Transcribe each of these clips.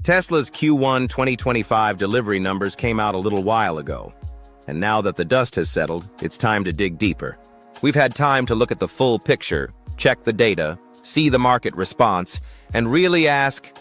Tesla's Q1 2025 delivery numbers came out a little while ago, and now that the dust has settled, it's time to dig deeper. We've had time to look at the full picture, check the data, see the market response, and really ask,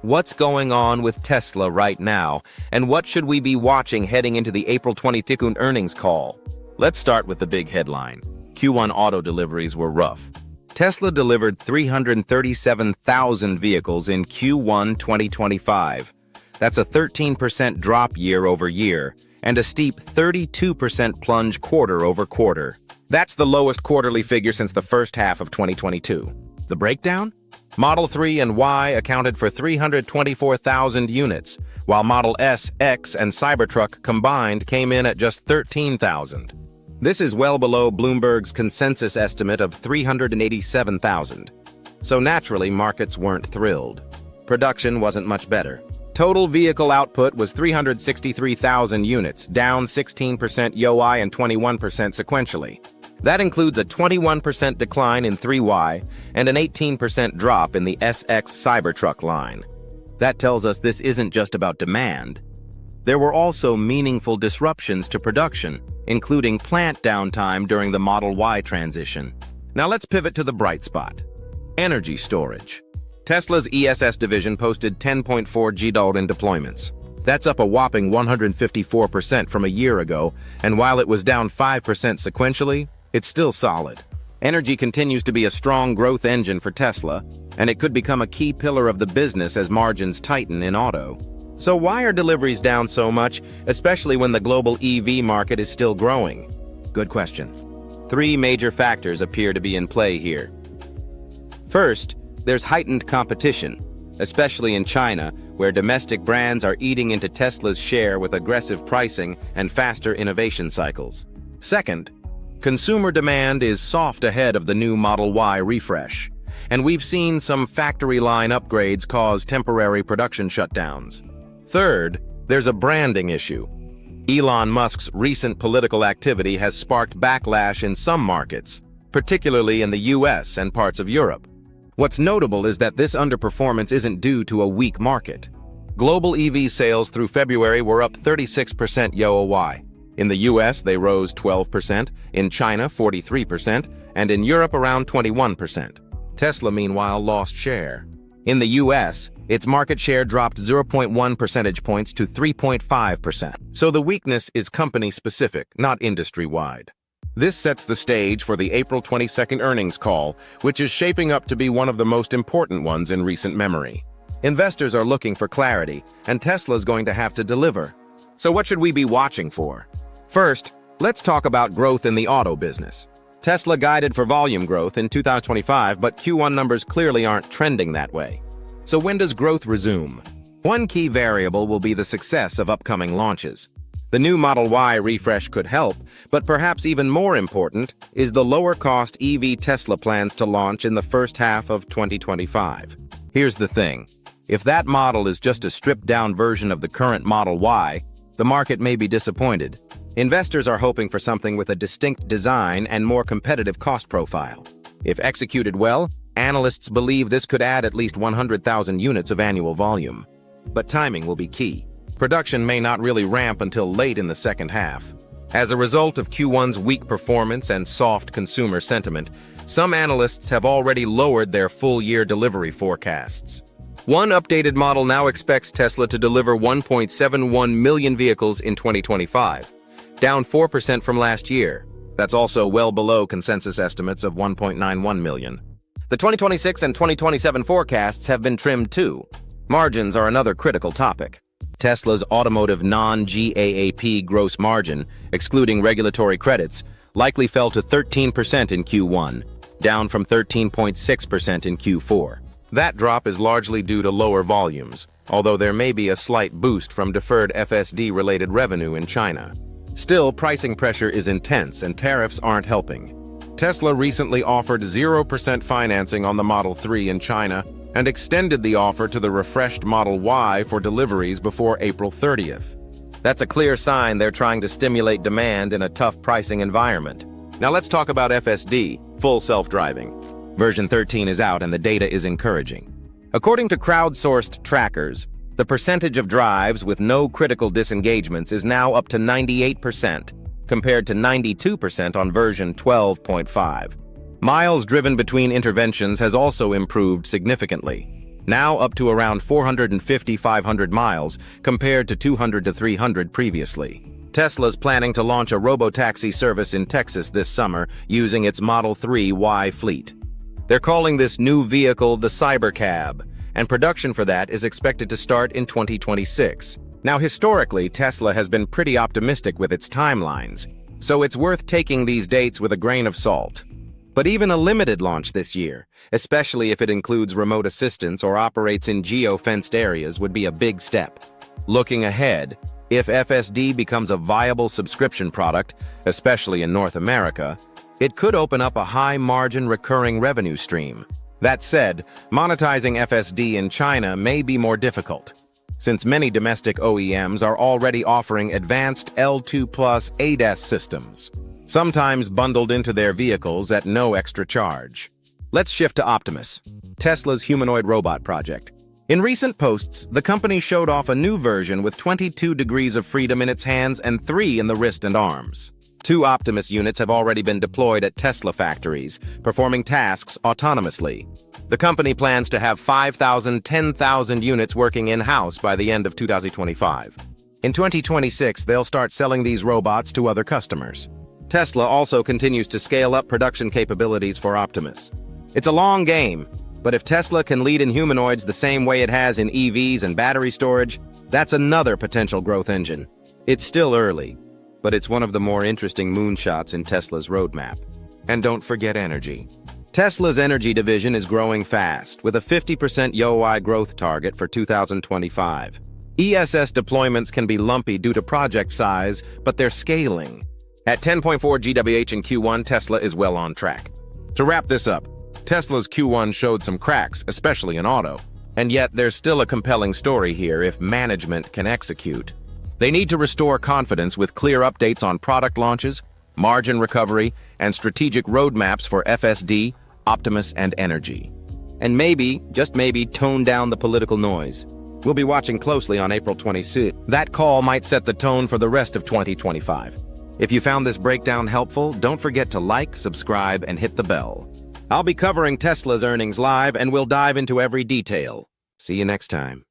what's going on with Tesla right now, and what should we be watching heading into the April 22nd earnings call? Let's start with the big headline. Q1 auto deliveries were rough. Tesla delivered 337,000 vehicles in Q1 2025. That's a 13% drop year over year, and a steep 32% plunge quarter over quarter. That's the lowest quarterly figure since the first half of 2022. The breakdown? Model 3 and Y accounted for 324,000 units, while Model S, X, and Cybertruck combined came in at just 13,000. This is well below Bloomberg's consensus estimate of 387,000. So naturally, markets weren't thrilled. Production wasn't much better. Total vehicle output was 363,000 units, down 16% YoY and 21% sequentially. That includes a 21% decline in 3Y and an 18% drop in the SX Cybertruck line. That tells us this isn't just about demand. There were also meaningful disruptions to production, including plant downtime during the Model Y transition. Now let's pivot to the bright spot. Energy storage. Tesla's ESS division posted 10.4 GWh in deployments. That's up a whopping 154% from a year ago, and while it was down 5% sequentially, it's still solid. Energy continues to be a strong growth engine for Tesla, and it could become a key pillar of the business as margins tighten in auto. So why are deliveries down so much, especially when the global EV market is still growing? Good question. 3 major factors appear to be in play here. First, there's heightened competition, especially in China, where domestic brands are eating into Tesla's share with aggressive pricing and faster innovation cycles. Second, consumer demand is soft ahead of the new Model Y refresh, and we've seen some factory line upgrades cause temporary production shutdowns. Third, there's a branding issue. Elon Musk's recent political activity has sparked backlash in some markets, particularly in the US and parts of Europe. What's notable is that this underperformance isn't due to a weak market. Global EV sales through February were up 36% YoY. In the US, they rose 12%, in China 43%, and in Europe around 21%. Tesla, meanwhile, lost share. In the US, its market share dropped 0.1 percentage points to 3.5%. So the weakness is company-specific, not industry-wide. This sets the stage for the April 22nd earnings call, which is shaping up to be one of the most important ones in recent memory. Investors are looking for clarity, and Tesla's going to have to deliver. So what should we be watching for? First, let's talk about growth in the auto business. Tesla guided for volume growth in 2025, but Q1 numbers clearly aren't trending that way. So when does growth resume? One key variable will be the success of upcoming launches. The new Model Y refresh could help, but perhaps even more important is the lower-cost EV Tesla plans to launch in the first half of 2025. Here's the thing. If that model is just a stripped-down version of the current Model Y, the market may be disappointed. Investors are hoping for something with a distinct design and more competitive cost profile. If executed well, analysts believe this could add at least 100,000 units of annual volume. But timing will be key. Production may not really ramp until late in the second half. As a result of Q1's weak performance and soft consumer sentiment, some analysts have already lowered their full-year delivery forecasts. One updated model now expects Tesla to deliver 1.71 million vehicles in 2025, down 4% from last year. That's also well below consensus estimates of 1.91 million. The 2026 and 2027 forecasts have been trimmed too. Margins are another critical topic. Tesla's automotive non-GAAP gross margin, excluding regulatory credits, likely fell to 13% in Q1, down from 13.6% in Q4. That drop is largely due to lower volumes, although there may be a slight boost from deferred FSD-related revenue in China. Still, pricing pressure is intense and tariffs aren't helping. Tesla recently offered 0% financing on the Model 3 in China and extended the offer to the refreshed Model Y for deliveries before April 30th. That's a clear sign they're trying to stimulate demand in a tough pricing environment. Now let's talk about FSD, full self-driving. Version 13 is out and the data is encouraging. According to crowdsourced trackers, The percentage of drives with no critical disengagements is now up to 98%, compared to 92% on version 12.5. Miles driven between interventions has also improved significantly, now up to around 450-500 miles compared to 200 to 300 previously. Tesla's planning to launch a Robotaxi service in Texas this summer using its Model 3 Y fleet. They're calling this new vehicle the Cybercab, and production for that is expected to start in 2026. Now, historically, Tesla has been pretty optimistic with its timelines, so it's worth taking these dates with a grain of salt. But even a limited launch this year, especially if it includes remote assistance or operates in geo-fenced areas, would be a big step. Looking ahead, if FSD becomes a viable subscription product, especially in North America, it could open up a high-margin recurring revenue stream. That said, monetizing FSD in China may be more difficult, since many domestic OEMs are already offering advanced L2+ ADAS systems, sometimes bundled into their vehicles at no extra charge. Let's shift to Optimus, Tesla's humanoid robot project. In recent posts, the company showed off a new version with 22 degrees of freedom in its hands and 3 in the wrist and arms. 2 Optimus units have already been deployed at Tesla factories, performing tasks autonomously. The company plans to have 10,000 units working in-house by the end of 2025. In 2026, they'll start selling these robots to other customers. Tesla also continues to scale up production capabilities for Optimus. It's a long game, but if Tesla can lead in humanoids the same way it has in EVs and battery storage, that's another potential growth engine. It's still early, but it's one of the more interesting moonshots in Tesla's roadmap. And don't forget energy. Tesla's energy division is growing fast, with a 50% YoY growth target for 2025. ESS deployments can be lumpy due to project size, but they're scaling. At 10.4 GWh in Q1, Tesla is well on track. To wrap this up, Tesla's Q1 showed some cracks, especially in auto. And yet, there's still a compelling story here if management can execute. They need to restore confidence with clear updates on product launches, margin recovery, and strategic roadmaps for FSD, Optimus, and energy. And maybe, just maybe, tone down the political noise. We'll be watching closely on April 26th. That call might set the tone for the rest of 2025. If you found this breakdown helpful, don't forget to like, subscribe, and hit the bell. I'll be covering Tesla's earnings live, and we'll dive into every detail. See you next time.